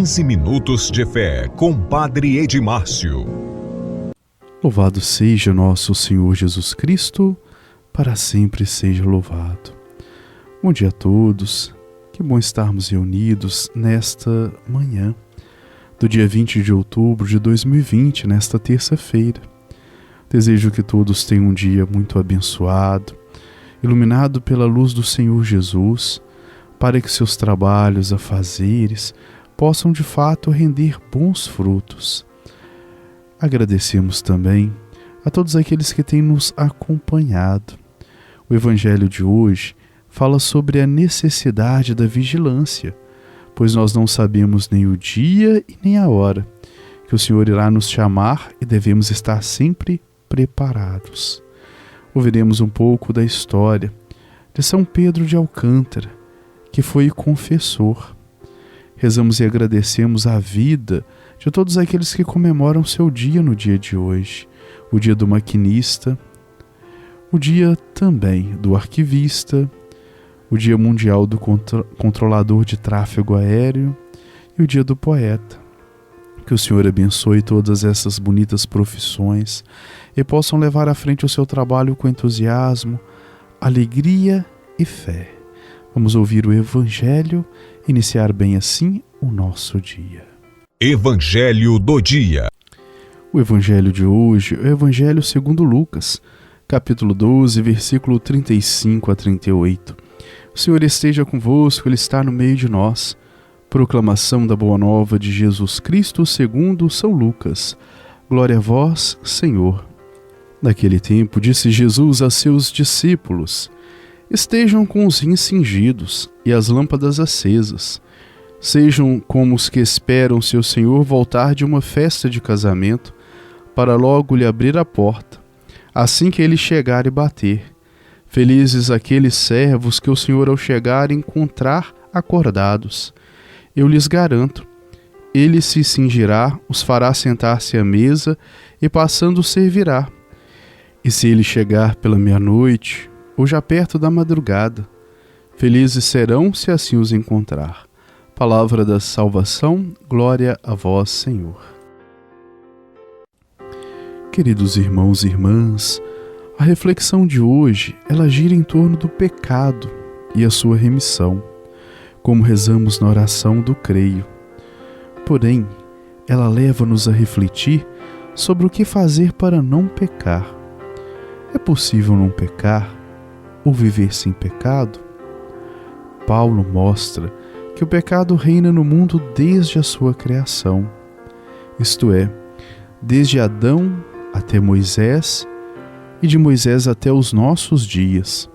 15 minutos de fé com Padre Edmárcio. Louvado seja nosso Senhor Jesus Cristo, para sempre seja louvado. Bom dia a todos, que bom estarmos reunidos nesta manhã do dia 20 de outubro de 2020, nesta terça-feira. Desejo que todos tenham um dia muito abençoado, iluminado pela luz do Senhor Jesus, para que seus trabalhos, afazeres, possam de fato render bons frutos. Agradecemos também a todos aqueles que têm nos acompanhado. O Evangelho de hoje fala sobre a necessidade da vigilância, pois nós não sabemos nem o dia e nem a hora que o Senhor irá nos chamar e devemos estar sempre preparados. Ouviremos um pouco da história de São Pedro de Alcântara, que foi confessor. Rezamos e agradecemos a vida de todos aqueles que comemoram seu dia no dia de hoje, o dia do maquinista, o dia também do arquivista, o dia mundial do controlador de tráfego aéreo e o dia do poeta. Que o Senhor abençoe todas essas bonitas profissões e possam levar à frente o seu trabalho com entusiasmo, alegria e fé. Vamos ouvir o Evangelho e iniciar bem assim o nosso dia. Evangelho do dia. O Evangelho de hoje é o Evangelho segundo Lucas, capítulo 12, versículo 35 a 38. O Senhor esteja convosco, Ele está no meio de nós. Proclamação da Boa Nova de Jesus Cristo segundo São Lucas. Glória a vós, Senhor. Naquele tempo disse Jesus a seus discípulos: estejam com os rins cingidos e as lâmpadas acesas. Sejam como os que esperam seu Senhor voltar de uma festa de casamento, para logo lhe abrir a porta, assim que ele chegar e bater. Felizes aqueles servos que o Senhor ao chegar encontrar acordados. Eu lhes garanto, ele se cingirá, os fará sentar-se à mesa e passando servirá. E se ele chegar pela meia-noite, ou já perto da madrugada, felizes serão se assim os encontrar. Palavra da salvação, glória a vós, Senhor. Queridos irmãos e irmãs, a reflexão de hoje, ela gira em torno do pecado e a sua remissão, como rezamos na oração do creio. Porém, ela leva-nos a refletir sobre o que fazer para não pecar. É possível não pecar ou viver sem pecado? Paulo mostra que o pecado reina no mundo desde a sua criação, isto é, desde Adão até Moisés e de Moisés até os nossos dias.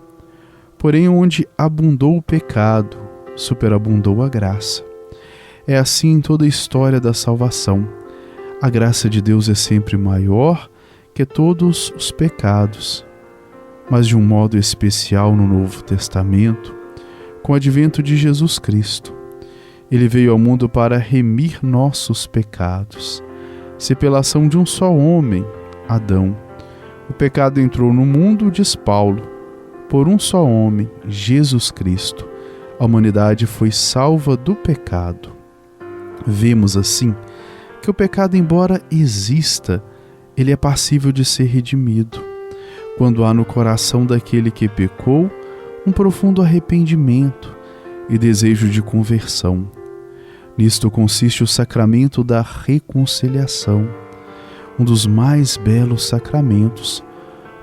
Porém, onde abundou o pecado, superabundou a graça. É assim em toda a história da salvação. A graça de Deus é sempre maior que todos os pecados. Mas de um modo especial no Novo Testamento, com o advento de Jesus Cristo. Ele veio ao mundo para remir nossos pecados. Se pela ação de um só homem, Adão, o pecado entrou no mundo, diz Paulo, por um só homem, Jesus Cristo, a humanidade foi salva do pecado. Vemos assim que o pecado, embora exista, ele é passível de ser redimido, quando há no coração daquele que pecou um profundo arrependimento e desejo de conversão. Nisto consiste o sacramento da reconciliação, um dos mais belos sacramentos,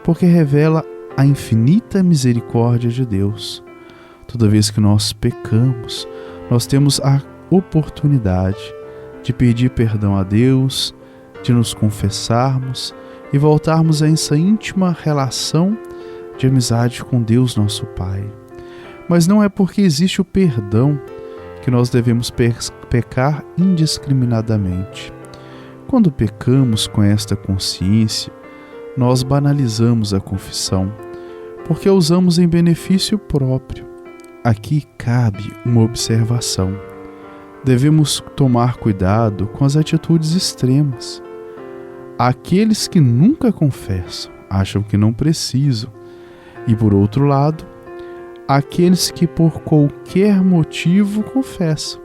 porque revela a infinita misericórdia de Deus. Toda vez que nós pecamos, nós temos a oportunidade de pedir perdão a Deus, de nos confessarmos e voltarmos a essa íntima relação de amizade com Deus nosso Pai. Mas não é porque existe o perdão que nós devemos pecar indiscriminadamente. Quando pecamos com esta consciência, nós banalizamos a confissão, porque a usamos em benefício próprio. Aqui cabe uma observação. Devemos tomar cuidado com as atitudes extremas. Aqueles que nunca confessam acham que não precisam, e por outro lado, aqueles que por qualquer motivo confessam.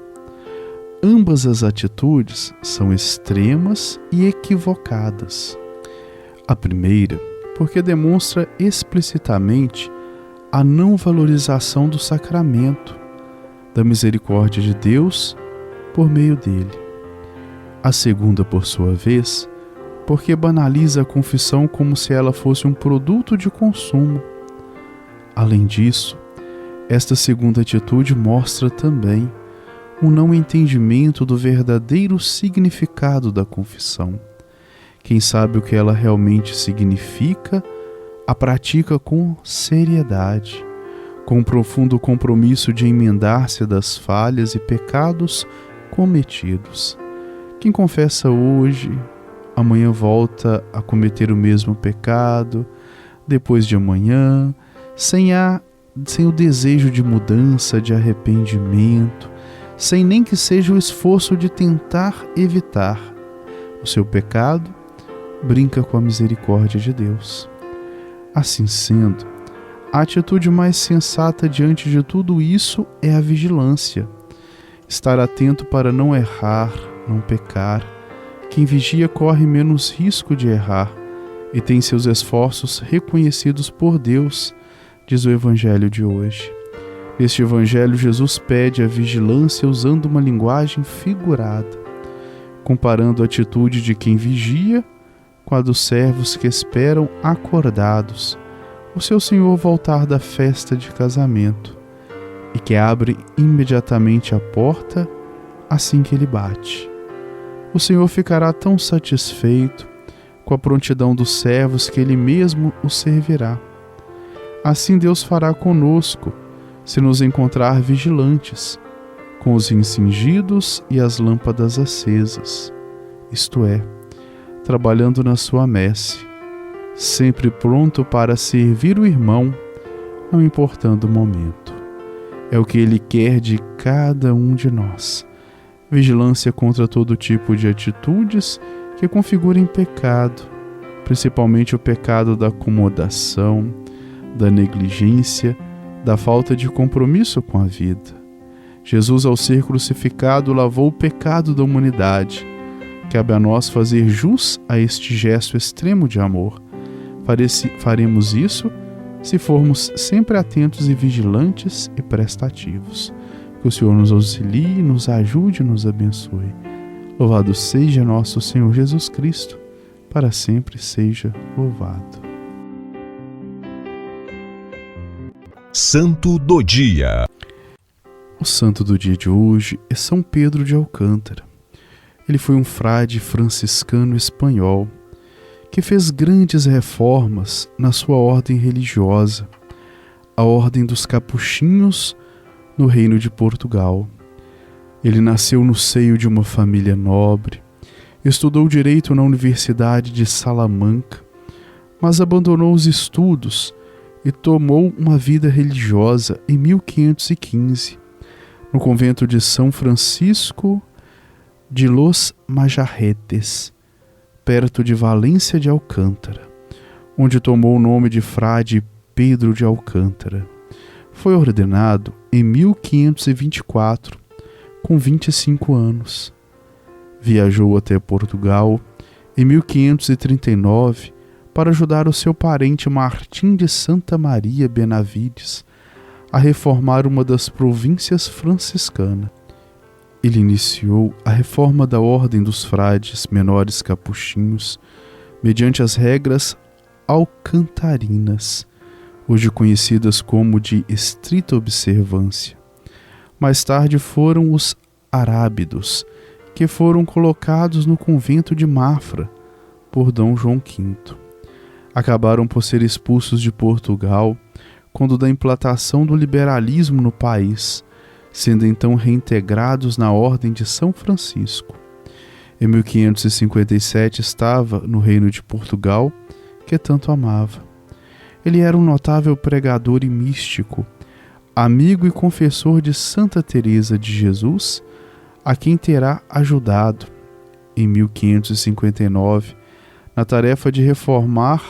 ambas as atitudes são extremas e equivocadas. A primeira, porque demonstra explicitamente a não valorização do sacramento, da misericórdia de Deus por meio dele. A segunda, por sua vez, porque banaliza a confissão como se ela fosse um produto de consumo. Além disso, esta segunda atitude mostra também um não entendimento do verdadeiro significado da confissão. Quem sabe o que ela realmente significa, a pratica com seriedade, com um profundo compromisso de emendar-se das falhas e pecados cometidos. Quem confessa hoje, amanhã volta a cometer o mesmo pecado, depois de amanhã, sem o desejo de mudança, de arrependimento, sem nem que seja o esforço de tentar evitar o seu pecado, brinca com a misericórdia de Deus. Assim sendo, a atitude mais sensata diante de tudo isso é a vigilância. Estar atento para não errar, não pecar. Quem vigia corre menos risco de errar e tem seus esforços reconhecidos por Deus, diz o Evangelho de hoje. Neste Evangelho, Jesus pede a vigilância usando uma linguagem figurada, comparando a atitude de quem vigia com a dos servos que esperam acordados o seu senhor voltar da festa de casamento e que abrem imediatamente a porta assim que ele bate. O Senhor ficará tão satisfeito com a prontidão dos servos que ele mesmo os servirá. Assim Deus fará conosco, se nos encontrar vigilantes, com os rins cingidos e as lâmpadas acesas, isto é, trabalhando na sua messe, sempre pronto para servir o irmão, não importando o momento. É o que Ele quer de cada um de nós. Vigilância contra todo tipo de atitudes que configurem pecado, principalmente o pecado da acomodação, da negligência, da falta de compromisso com a vida. Jesus, ao ser crucificado, lavou o pecado da humanidade. Cabe a nós fazer jus a este gesto extremo de amor. Faremos isso se formos sempre atentos e vigilantes e prestativos. Que o Senhor nos auxilie, nos ajude e nos abençoe. Louvado seja nosso Senhor Jesus Cristo, para sempre seja louvado. Santo do Dia. O santo do dia de hoje é São Pedro de Alcântara. Ele foi um frade franciscano espanhol que fez grandes reformas na sua ordem religiosa, a Ordem dos Capuchinhos, no Reino de Portugal. Ele nasceu no seio de uma família nobre, estudou direito na Universidade de Salamanca, mas abandonou os estudos e tomou uma vida religiosa em 1515, no convento de São Francisco de los Majarretes, perto de Valência de Alcântara, onde tomou o nome de frade Pedro de Alcântara. Foi ordenado em 1524, com 25 anos. Viajou até Portugal em 1539 para ajudar o seu parente Martim de Santa Maria Benavides a reformar uma das províncias franciscanas. Ele iniciou a reforma da Ordem dos Frades Menores Capuchinhos mediante as regras alcantarinas, hoje conhecidas como de estrita observância. Mais tarde foram os arábidos, que foram colocados no convento de Mafra por Dom João V. Acabaram por ser expulsos de Portugal quando da implantação do liberalismo no país, sendo então reintegrados na Ordem de São Francisco. Em 1557 estava no Reino de Portugal, que tanto amava. Ele era um notável pregador e místico, amigo e confessor de Santa Teresa de Jesus, a quem terá ajudado, em 1559, na tarefa de reformar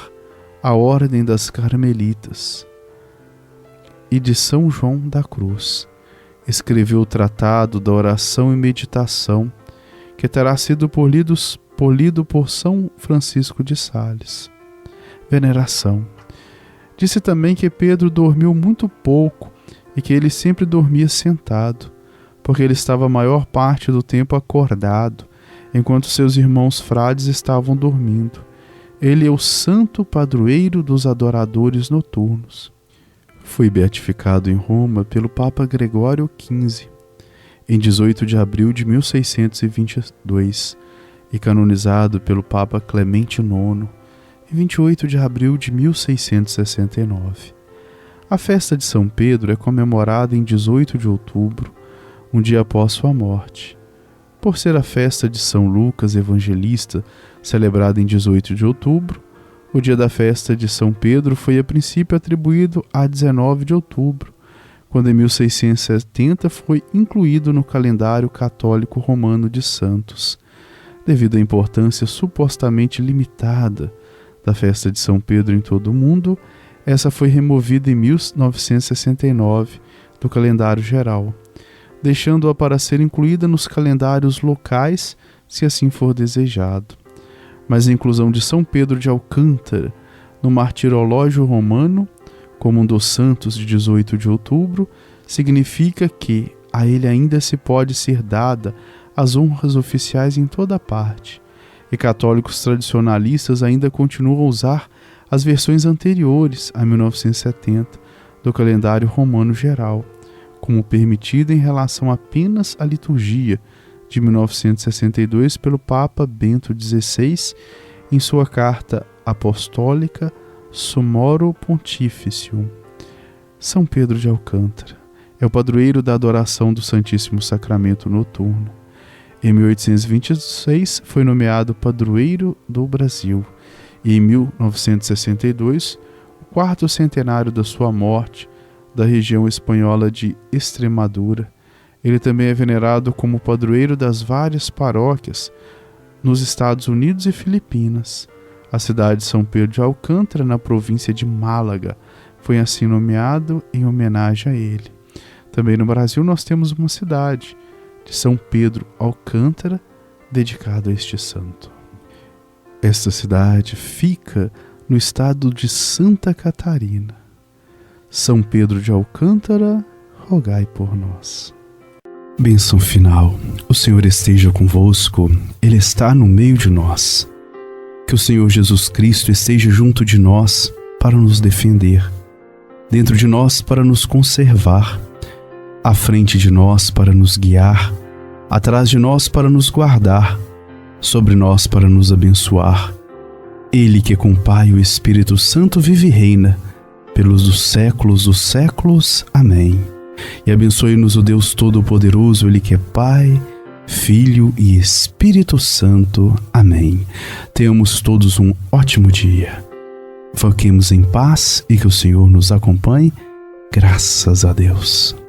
a Ordem das Carmelitas e de São João da Cruz, escreveu o Tratado da Oração e Meditação, que terá sido polido por São Francisco de Sales. Veneração. Disse também que Pedro dormiu muito pouco e que ele sempre dormia sentado, porque ele estava a maior parte do tempo acordado, enquanto seus irmãos frades estavam dormindo. Ele é o santo padroeiro dos adoradores noturnos. Foi beatificado em Roma pelo Papa Gregório XV, em 18 de abril de 1622, e canonizado pelo Papa Clemente IX, em 28 de abril de 1669. A festa de São Pedro é comemorada em 18 de outubro, um dia após sua morte. Por ser a festa de São Lucas Evangelista, celebrada em 18 de outubro, o dia da festa de São Pedro foi a princípio atribuído a 19 de outubro, quando em 1670 foi incluído no calendário católico romano de santos. Devido à importância supostamente limitada da festa de São Pedro em todo o mundo, essa foi removida em 1969 do calendário geral, deixando-a para ser incluída nos calendários locais, se assim for desejado. Mas a inclusão de São Pedro de Alcântara no Martirológio Romano, como um dos santos de 18 de outubro, significa que a ele ainda se pode ser dada as honras oficiais em toda parte, e católicos tradicionalistas ainda continuam a usar as versões anteriores a 1970 do calendário romano geral, como permitido em relação apenas à liturgia de 1962 pelo Papa Bento XVI em sua carta apostólica Summorum Pontificium. São Pedro de Alcântara é o padroeiro da adoração do Santíssimo Sacramento noturno. Em 1826 foi nomeado padroeiro do Brasil e em 1962, o quarto centenário da sua morte, da região espanhola de Extremadura, ele também é venerado como padroeiro das várias paróquias nos Estados Unidos e Filipinas. A cidade de São Pedro de Alcântara, na província de Málaga, foi assim nomeado em homenagem a ele. Também no Brasil nós temos uma cidade, de São Pedro Alcântara, dedicada a este santo. Esta cidade fica no estado de Santa Catarina. São Pedro de Alcântara, rogai por nós. Bênção final. O Senhor esteja convosco, Ele está no meio de nós. Que o Senhor Jesus Cristo esteja junto de nós para nos defender, dentro de nós para nos conservar, à frente de nós para nos guiar, atrás de nós para nos guardar, sobre nós para nos abençoar. Ele que com o Pai e o Espírito Santo vive e reina, pelos dos séculos. Amém. E abençoe-nos o Deus Todo-Poderoso, Ele que é Pai, Filho e Espírito Santo. Amém. Tenhamos todos um ótimo dia. Fiquemos em paz e que o Senhor nos acompanhe. Graças a Deus.